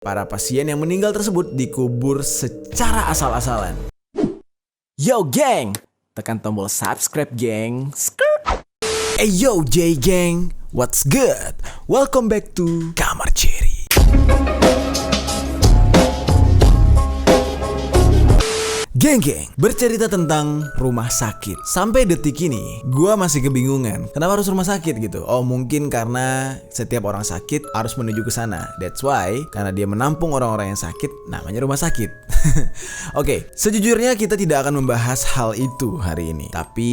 Para pasien yang meninggal tersebut dikubur secara asal-asalan. Yo geng, tekan tombol subscribe geng. Hey yo J gang, what's good? Welcome back to Kamar Cherry. Geng, bercerita tentang rumah sakit. Sampai detik ini, gue masih kebingungan. Kenapa harus rumah sakit gitu? Oh, mungkin karena setiap orang sakit harus menuju ke sana. That's why, karena dia menampung orang-orang yang sakit, namanya rumah sakit. Oke, sejujurnya kita tidak akan membahas hal itu hari ini. Tapi,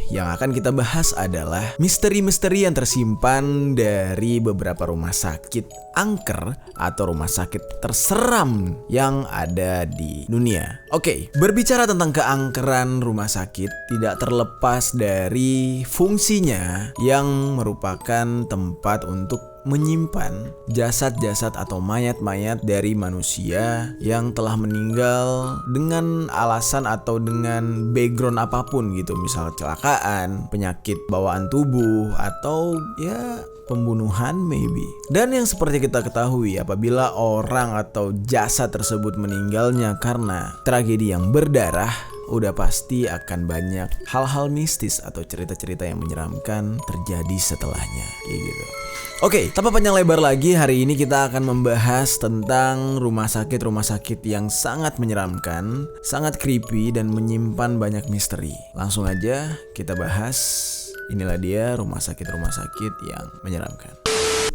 yang akan kita bahas adalah misteri-misteri yang tersimpan dari beberapa rumah sakit angker atau rumah sakit terseram yang ada di dunia. Oke, berbicara tentang keangkeran rumah sakit tidak terlepas dari fungsinya yang merupakan tempat untuk menyimpan jasad-jasad atau mayat-mayat dari manusia yang telah meninggal dengan alasan atau dengan background apapun gitu, misal kecelakaan, penyakit bawaan tubuh, atau ya pembunuhan maybe. Dan yang seperti kita ketahui, apabila orang atau jasad tersebut meninggalnya karena tragedi yang berdarah, udah pasti akan banyak hal-hal mistis atau cerita-cerita yang menyeramkan terjadi setelahnya, kayak gitu. Oke, tanpa panjang lebar lagi, hari ini kita akan membahas tentang rumah sakit yang sangat menyeramkan, sangat creepy, dan menyimpan banyak misteri. Langsung aja kita bahas. Inilah dia rumah sakit yang menyeramkan.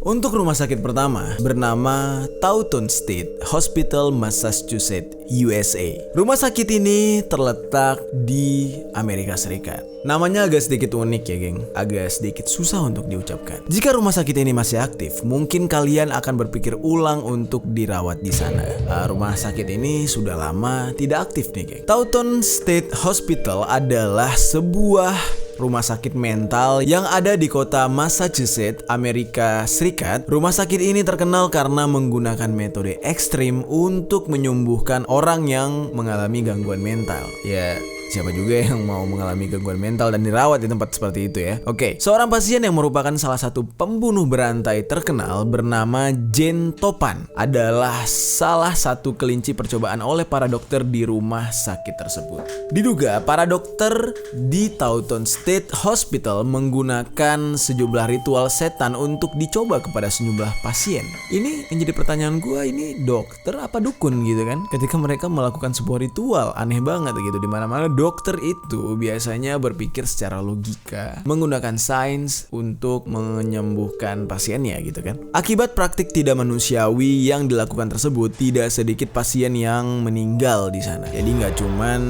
Untuk rumah sakit pertama bernama Taunton State Hospital, Massachusetts, USA. Rumah sakit ini terletak di Amerika Serikat. Namanya agak sedikit unik ya geng, agak sedikit susah untuk diucapkan. Jika rumah sakit ini masih aktif, mungkin kalian akan berpikir ulang untuk dirawat di sana. Rumah sakit ini sudah lama tidak aktif nih geng. Taunton State Hospital adalah sebuah rumah sakit mental yang ada di kota Massachusetts, Amerika Serikat. Rumah sakit ini terkenal karena menggunakan metode ekstrim untuk menyembuhkan orang yang mengalami gangguan mental. Ya, siapa juga yang mau mengalami gangguan mental dan dirawat di tempat seperti itu ya. Oke, seorang pasien yang merupakan salah satu pembunuh berantai terkenal bernama Jane Topan adalah salah satu kelinci percobaan oleh para dokter di rumah sakit tersebut. Diduga para dokter di Taunton State Hospital menggunakan sejumlah ritual setan untuk dicoba kepada sejumlah pasien. Ini yang jadi pertanyaan gue, ini dokter apa dukun gitu kan? Ketika mereka melakukan sebuah ritual, aneh banget gitu. Dimana-mana dokter itu biasanya berpikir secara logika, menggunakan sains untuk menyembuhkan pasiennya gitu kan. Akibat praktik tidak manusiawi yang dilakukan tersebut, tidak sedikit pasien yang meninggal di sana. Jadi nggak cuman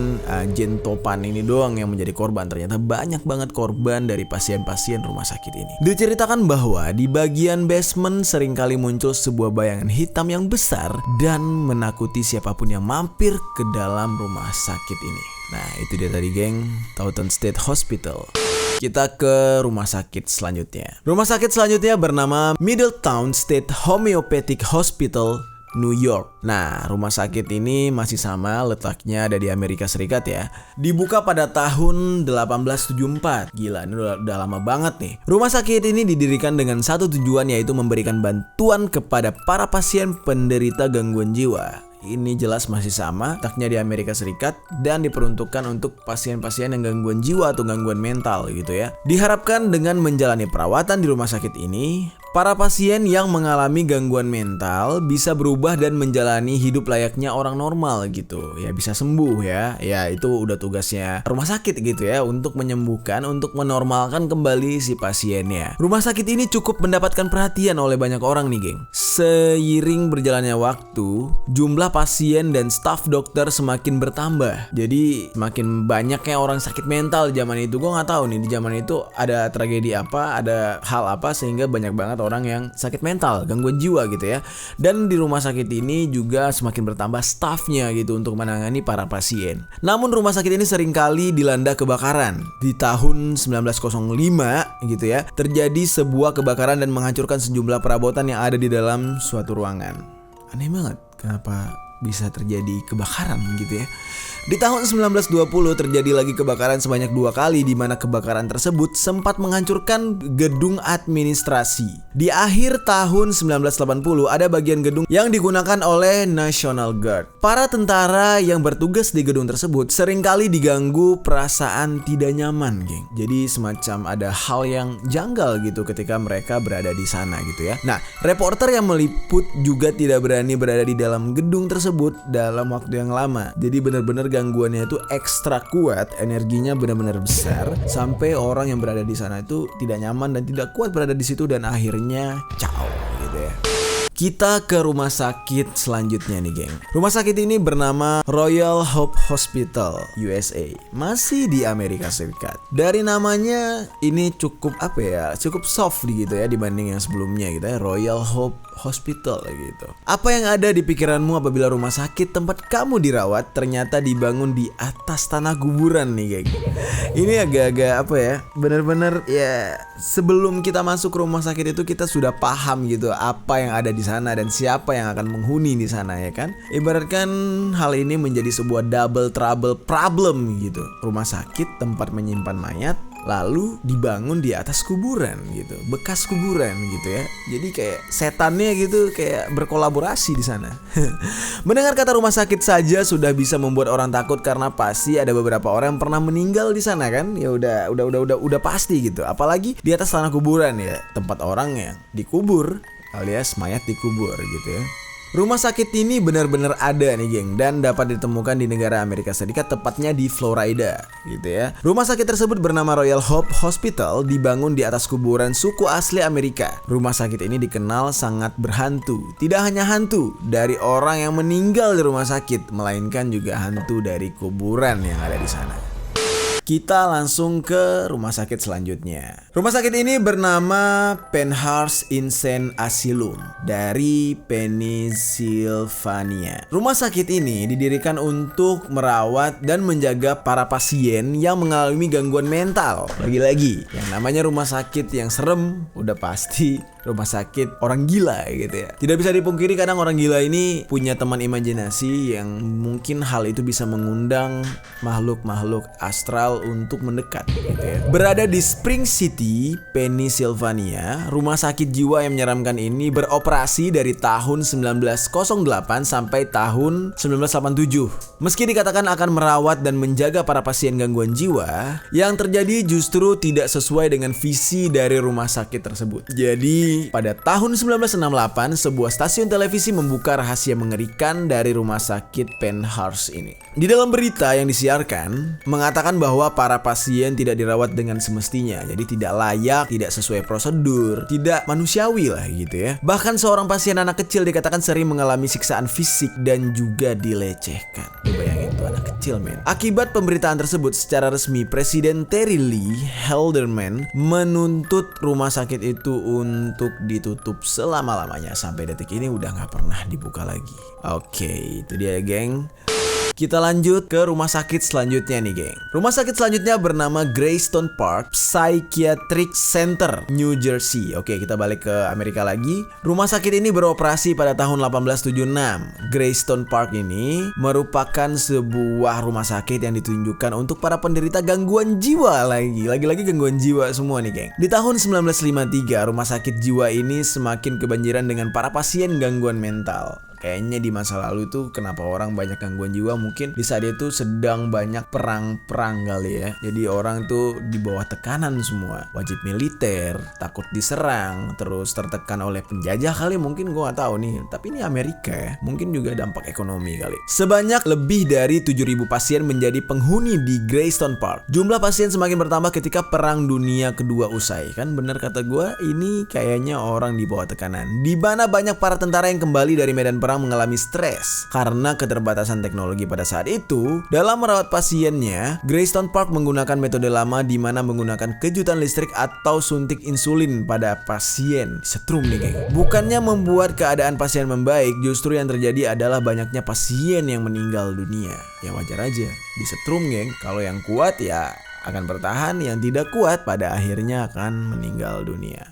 Jane Topan ini doang yang menjadi korban, ternyata banyak banget korban dari pasien-pasien rumah sakit ini. Diceritakan bahwa di bagian basement seringkali muncul sebuah bayangan hitam yang besar dan menakuti siapapun yang mampir ke dalam rumah sakit ini. Nah, itu dia tadi geng, Taunton State Hospital. Kita ke rumah sakit selanjutnya. Rumah sakit selanjutnya bernama Middletown State Homeopathic Hospital, New York. Nah, rumah sakit ini masih sama, letaknya ada di Amerika Serikat ya. Dibuka pada tahun 1874. Gila, ini udah lama banget nih. Rumah sakit ini didirikan dengan satu tujuan, yaitu memberikan bantuan kepada para pasien penderita gangguan jiwa. Ini jelas masih sama, letaknya di Amerika Serikat dan diperuntukkan untuk pasien-pasien yang gangguan jiwa atau gangguan mental gitu ya. Diharapkan dengan menjalani perawatan di rumah sakit ini, para pasien yang mengalami gangguan mental bisa berubah dan menjalani hidup layaknya orang normal gitu. Ya bisa sembuh ya. Ya itu udah tugasnya rumah sakit gitu ya, untuk menyembuhkan, untuk menormalkan kembali si pasiennya. Rumah sakit ini cukup mendapatkan perhatian oleh banyak orang nih geng. Seiring berjalannya waktu, jumlah pasien dan staf dokter semakin bertambah. Jadi semakin banyaknya orang sakit mental zaman itu. Gue nggak tahu nih di zaman itu ada tragedi apa, ada hal apa sehingga banyak banget orang yang sakit mental, gangguan jiwa gitu ya. Dan di rumah sakit ini juga semakin bertambah stafnya gitu untuk menangani para pasien. Namun rumah sakit ini seringkali dilanda kebakaran. Di tahun 1905 gitu ya, terjadi sebuah kebakaran dan menghancurkan sejumlah perabotan yang ada di dalam suatu ruangan. Aneh banget, kenapa bisa terjadi kebakaran gitu ya. Di tahun 1920 terjadi lagi kebakaran sebanyak 2 kali, di mana kebakaran tersebut sempat menghancurkan gedung administrasi. Di akhir tahun 1980 ada bagian gedung yang digunakan oleh National Guard. Para tentara yang bertugas di gedung tersebut seringkali diganggu perasaan tidak nyaman, geng. Jadi semacam ada hal yang janggal gitu ketika mereka berada di sana gitu ya. Nah, reporter yang meliput juga tidak berani berada di dalam gedung tersebut dalam waktu yang lama. Jadi benar-benar gangguannya itu ekstra kuat, energinya benar-benar besar sampai orang yang berada di sana itu tidak nyaman dan tidak kuat berada di situ dan akhirnya ciao gitu ya. Kita ke rumah sakit selanjutnya nih, geng. Rumah sakit ini bernama Royal Hope Hospital USA, masih di Amerika Serikat. Dari namanya ini cukup cukup soft gitu ya dibanding yang sebelumnya gitu ya, Royal Hope Hospital gitu. Apa yang ada di pikiranmu apabila rumah sakit tempat kamu dirawat ternyata dibangun di atas tanah kuburan nih, geng? Ini agak-agak bener-bener ya, sebelum kita masuk ke rumah sakit itu kita sudah paham gitu apa yang ada di sana dan siapa yang akan menghuni di sana, ya kan? Ibaratkan hal ini menjadi sebuah double trouble problem gitu. Rumah sakit tempat menyimpan mayat lalu dibangun di atas kuburan gitu, bekas kuburan gitu ya. Jadi kayak setannya gitu kayak berkolaborasi di sana. Mendengar kata rumah sakit saja sudah bisa membuat orang takut karena pasti ada beberapa orang yang pernah meninggal di sana kan. Ya udah pasti gitu. Apalagi di atas tanah kuburan ya, tempat orang yang dikubur alias mayat dikubur gitu ya. Rumah sakit ini benar-benar ada nih, geng, dan dapat ditemukan di negara Amerika Serikat, tepatnya di Florida gitu ya. Rumah sakit tersebut bernama Royal Hope Hospital, dibangun di atas kuburan suku asli Amerika. Rumah sakit ini dikenal sangat berhantu. Tidak hanya hantu dari orang yang meninggal di rumah sakit, melainkan juga hantu dari kuburan yang ada di sana. Kita langsung ke rumah sakit selanjutnya. Rumah sakit ini bernama Penhurst Insane Asylum dari Pennsylvania. Rumah sakit ini didirikan untuk merawat dan menjaga para pasien yang mengalami gangguan mental. Lagi-lagi, yang namanya rumah sakit yang serem udah pasti rumah sakit orang gila gitu ya. Tidak bisa dipungkiri kadang orang gila ini punya teman imajinasi yang mungkin hal itu bisa mengundang makhluk-makhluk astral untuk mendekat gitu ya. Berada di Spring City, Pennsylvania, rumah sakit jiwa yang menyeramkan ini beroperasi dari tahun 1908 sampai tahun 1987. Meski dikatakan akan merawat dan menjaga para pasien gangguan jiwa, yang terjadi justru tidak sesuai dengan visi dari rumah sakit tersebut. Jadi pada tahun 1968, sebuah stasiun televisi membuka rahasia mengerikan dari rumah sakit Penhurst ini. Di dalam berita yang disiarkan, mengatakan bahwa para pasien tidak dirawat dengan semestinya. Jadi tidak layak, tidak sesuai prosedur, tidak manusiawi lah gitu ya. Bahkan seorang pasien anak kecil dikatakan sering mengalami siksaan fisik dan juga dilecehkan. Bayangin tuh anak kecil, men. Akibat pemberitaan tersebut, secara resmi Presiden Terry Lee Haldeman menuntut rumah sakit itu untuk ditutup selama-lamanya. Sampai detik ini udah gak pernah dibuka lagi. Oke, itu dia, geng. Kita lanjut ke rumah sakit selanjutnya nih, geng. Rumah sakit selanjutnya bernama Greystone Park Psychiatric Center, New Jersey. Oke, kita balik ke Amerika lagi. Rumah sakit ini beroperasi pada tahun 1876. Greystone Park ini merupakan sebuah rumah sakit yang ditunjukkan untuk para penderita gangguan jiwa lagi-lagi gangguan jiwa semua nih, geng. Di tahun 1953, rumah sakit jiwa ini semakin kebanjiran dengan para pasien gangguan mental. Kayaknya di masa lalu tuh kenapa orang banyak gangguan jiwa, mungkin di saat itu sedang banyak perang-perang kali ya. Jadi orang tuh di bawah tekanan semua, wajib militer, takut diserang, terus tertekan oleh penjajah kali, mungkin gue gak tahu nih. Tapi ini Amerika ya, mungkin juga dampak ekonomi kali. Sebanyak lebih dari 7.000 pasien menjadi penghuni di Greystone Park. Jumlah pasien semakin bertambah ketika Perang Dunia Kedua usai. Kan bener kata gue, ini kayaknya orang di bawah tekanan, di mana banyak para tentara yang kembali dari medan perang mengalami stres karena keterbatasan teknologi pada saat itu. Dalam merawat pasiennya, Greystone Park menggunakan metode lama di mana menggunakan kejutan listrik atau suntik insulin pada pasien. Setrum nih, geng. Bukannya membuat keadaan pasien membaik, justru yang terjadi adalah banyaknya pasien yang meninggal dunia. Ya wajar aja, disetrum, geng. Kalau yang kuat ya akan bertahan, yang tidak kuat pada akhirnya akan meninggal dunia.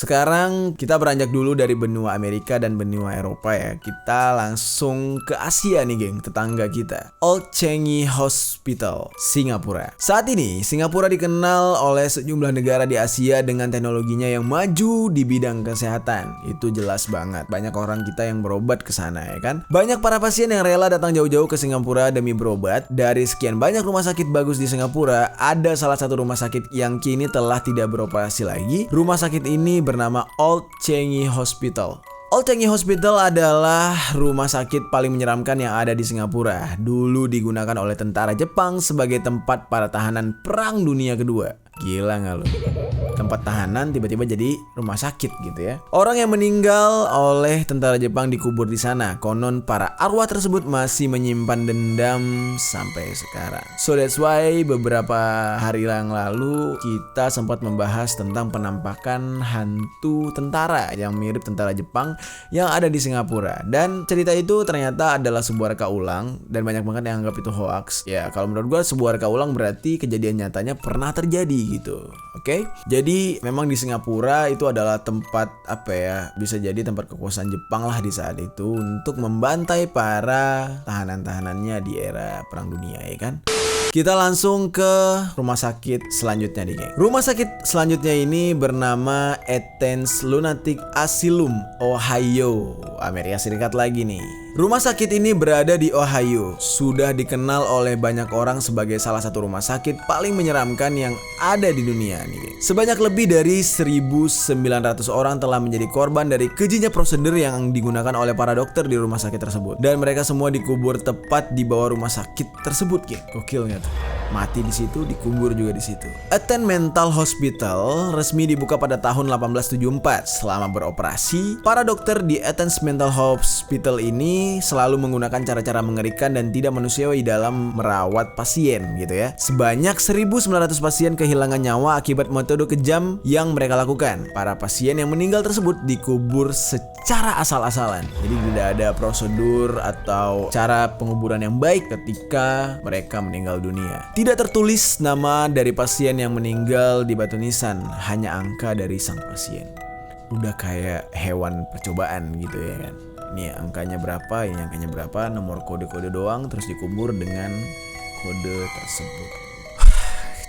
Sekarang kita beranjak dulu dari benua Amerika dan benua Eropa ya. Kita langsung ke Asia nih geng, tetangga kita. Old Changi Hospital, Singapura. Saat ini Singapura dikenal oleh sejumlah negara di Asia dengan teknologinya yang maju di bidang kesehatan. Itu jelas banget. Banyak orang kita yang berobat ke sana ya kan. Banyak para pasien yang rela datang jauh-jauh ke Singapura demi berobat. Dari sekian banyak rumah sakit bagus di Singapura, ada salah satu rumah sakit yang kini telah tidak beroperasi lagi. Rumah sakit ini bernama Old Changi Hospital. Old Changi Hospital adalah rumah sakit paling menyeramkan yang ada di Singapura. Dulu digunakan oleh tentara Jepang sebagai tempat para tahanan Perang Dunia Kedua. Gila nggak lo? Tempat tahanan tiba-tiba jadi rumah sakit gitu ya. Orang yang meninggal oleh tentara Jepang dikubur di sana. Konon para arwah tersebut masih menyimpan dendam sampai sekarang. So that's why beberapa hari yang lalu kita sempat membahas tentang penampakan hantu tentara yang mirip tentara Jepang yang ada di Singapura. Dan cerita itu ternyata adalah sebuah reka ulang dan banyak banget yang anggap itu hoax. Ya kalau menurut gue sebuah reka ulang berarti kejadian nyatanya pernah terjadi gitu. Oke? Jadi memang di Singapura itu adalah tempat bisa jadi tempat kekuasaan Jepang lah di saat itu untuk membantai para tahanan-tahanannya di era Perang Dunia ya kan. Kita langsung ke rumah sakit selanjutnya nih geng. Rumah sakit selanjutnya ini bernama Athens Lunatic Asylum, Ohio, Amerika Serikat lagi nih. Rumah sakit ini berada di Ohio. Sudah dikenal oleh banyak orang sebagai salah satu rumah sakit paling menyeramkan yang ada di dunia nih geng. Sebanyak lebih dari 1.900 orang telah menjadi korban dari kejinya prosedur yang digunakan oleh para dokter di rumah sakit tersebut. Dan mereka semua dikubur tepat di bawah rumah sakit tersebut geng. Gokil nggak? Mati di situ, dikubur juga di situ. Athens Mental Hospital resmi dibuka pada tahun 1874. Selama beroperasi, para dokter di Athens Mental Hospital ini selalu menggunakan cara-cara mengerikan dan tidak manusiawi dalam merawat pasien gitu ya. Sebanyak 1.900 pasien kehilangan nyawa akibat metode kejam yang mereka lakukan. Para pasien yang meninggal tersebut dikubur secara asal-asalan. Jadi tidak ada prosedur atau cara penguburan yang baik ketika mereka meninggal dunia. Tidak tertulis nama dari pasien yang meninggal di batu nisan, hanya angka dari sang pasien. Udah kayak hewan percobaan gitu ya kan. Ini angkanya berapa, ini angkanya berapa, nomor kode-kode doang terus dikubur dengan kode tersebut.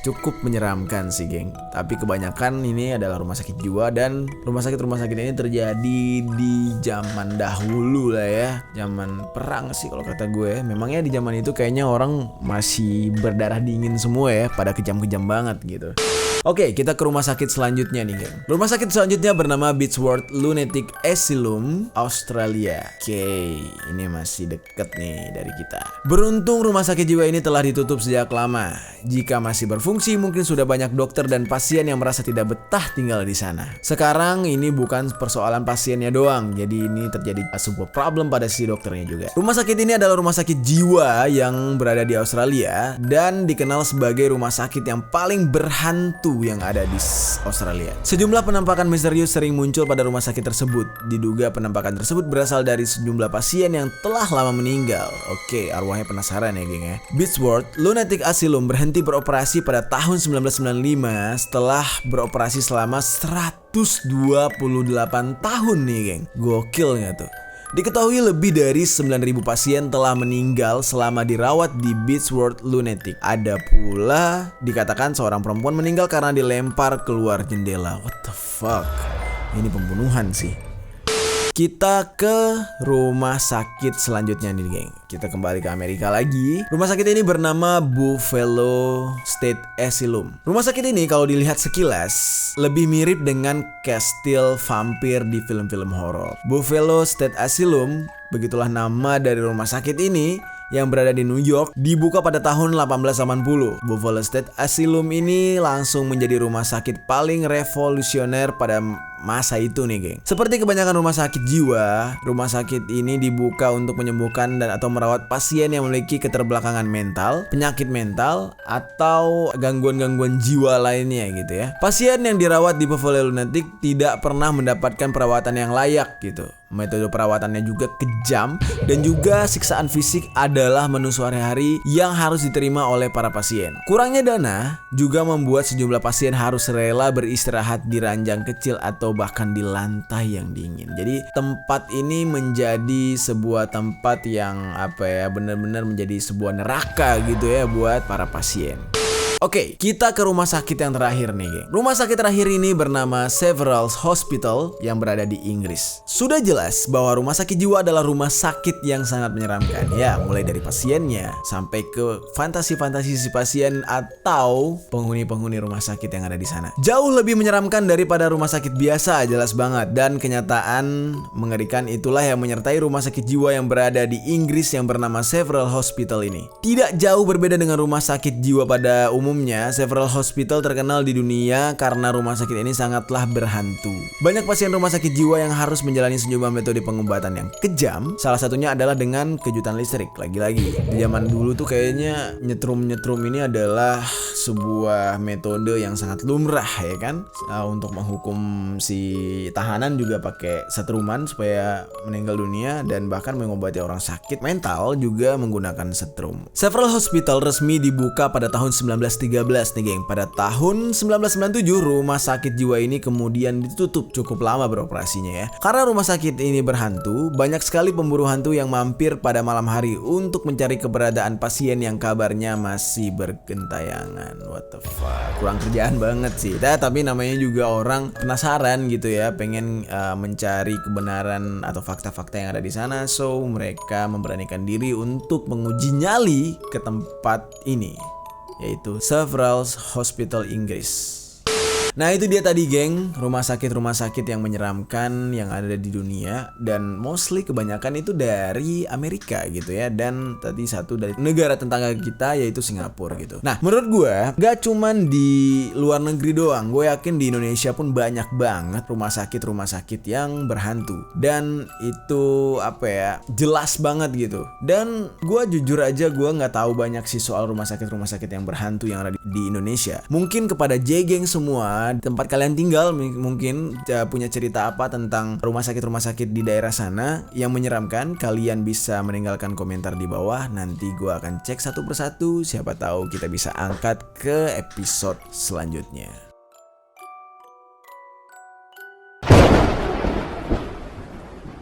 Cukup menyeramkan sih geng. Tapi kebanyakan ini adalah rumah sakit jiwa. Dan rumah sakit ini terjadi di zaman dahulu lah ya. Zaman perang sih kalau kata gue. Memangnya di zaman itu kayaknya orang masih berdarah dingin semua ya. Pada kejam-kejam banget gitu. Oke, kita ke rumah sakit selanjutnya nih geng. Rumah sakit selanjutnya bernama Beechworth Lunatic Asylum, Australia. Oke, ini masih deket nih dari kita. Beruntung rumah sakit jiwa ini telah ditutup sejak lama. Jika masih berfungsi, mungkin sudah banyak dokter dan pasien yang merasa tidak betah tinggal di sana. Sekarang ini bukan persoalan pasiennya doang, jadi ini terjadi sebuah problem pada si dokternya juga. Rumah sakit ini adalah rumah sakit jiwa yang berada di Australia dan dikenal sebagai rumah sakit yang paling berhantu yang ada di Australia. Sejumlah penampakan misterius sering muncul pada rumah sakit tersebut. Diduga penampakan tersebut berasal dari sejumlah pasien yang telah lama meninggal. Oke, arwahnya penasaran ya geng ya. Beechworth Lunatic Asylum berhenti beroperasi pada tahun 1995 setelah beroperasi selama 128 tahun nih geng. Gokil nggak tuh? Diketahui lebih dari 9.000 pasien telah meninggal selama dirawat di Beechworth Lunatic. Ada pula dikatakan seorang perempuan meninggal karena dilempar keluar jendela. What the fuck? Ini pembunuhan sih. Kita ke rumah sakit selanjutnya nih geng. Kita kembali ke Amerika lagi. Rumah sakit ini bernama Buffalo State Asylum. Rumah sakit ini kalau dilihat sekilas lebih mirip dengan kastil vampir di film-film horor. Buffalo State Asylum, begitulah nama dari rumah sakit ini yang berada di New York, dibuka pada tahun 1880. Buffalo State Asylum ini langsung menjadi rumah sakit paling revolusioner pada masa itu nih geng. Seperti kebanyakan rumah sakit jiwa, rumah sakit ini dibuka untuk menyembuhkan dan atau merawat pasien yang memiliki keterbelakangan mental, penyakit mental, atau gangguan-gangguan jiwa lainnya gitu ya. Pasien yang dirawat di Buffalo Lunatic tidak pernah mendapatkan perawatan yang layak gitu. metode perawatannya juga kejam, dan juga siksaan fisik adalah menu sehari-hari yang harus diterima oleh para pasien. Kurangnya dana juga membuat sejumlah pasien harus rela beristirahat di ranjang kecil atau bahkan di lantai yang dingin. Jadi tempat ini menjadi sebuah tempat yang benar-benar menjadi sebuah neraka gitu ya buat para pasien. Oke, kita ke rumah sakit yang terakhir nih, geng. Rumah sakit terakhir ini bernama Severals Hospital yang berada di Inggris. Sudah jelas bahwa rumah sakit jiwa adalah rumah sakit yang sangat menyeramkan. Ya, mulai dari pasiennya sampai ke fantasi-fantasi si pasien atau penghuni-penghuni rumah sakit yang ada di sana. Jauh lebih menyeramkan daripada rumah sakit biasa, jelas banget. Dan kenyataan mengerikan itulah yang menyertai rumah sakit jiwa yang berada di Inggris yang bernama Several Hospital ini. Tidak jauh berbeda dengan rumah sakit jiwa pada umumnya, Several Hospital terkenal di dunia karena rumah sakit ini sangatlah berhantu. Banyak pasien rumah sakit jiwa yang harus menjalani sejumlah metode pengobatan yang kejam. Salah satunya adalah dengan kejutan listrik. Lagi-lagi, di zaman dulu tuh kayaknya nyetrum-nyetrum ini adalah sebuah metode yang sangat lumrah ya kan. Untuk menghukum si tahanan juga pakai setruman supaya meninggal dunia, dan bahkan mengobati orang sakit mental juga menggunakan setrum. Several Hospital resmi dibuka pada tahun 1913 nih, geng. Pada tahun 1997 rumah sakit jiwa ini kemudian ditutup. Cukup lama beroperasinya ya. Karena rumah sakit ini berhantu, banyak sekali pemburu hantu yang mampir pada malam hari untuk mencari keberadaan pasien yang kabarnya masih bergentayangan. What the fuck, kurang kerjaan banget sih. Tapi namanya juga orang penasaran gitu ya, pengen mencari kebenaran atau fakta-fakta yang ada di sana. So mereka memberanikan diri untuk menguji nyali ke tempat ini, yaitu Severals Hospital Inggris. Nah itu dia tadi, geng, rumah sakit yang menyeramkan yang ada di dunia, dan mostly kebanyakan itu dari Amerika gitu ya, dan tadi satu dari negara tetangga kita yaitu Singapura gitu. Nah menurut gue gak cuman di luar negeri doang, gue yakin di Indonesia pun banyak banget rumah sakit yang berhantu, dan itu jelas banget gitu. Dan gue jujur aja gue nggak tahu banyak sih soal rumah sakit yang berhantu yang ada di Indonesia. Mungkin kepada J-Geng semua, tempat kalian tinggal mungkin punya cerita apa tentang rumah sakit di daerah sana yang menyeramkan. Kalian bisa meninggalkan komentar di bawah. Nanti gue akan cek satu persatu, siapa tahu kita bisa angkat ke episode selanjutnya.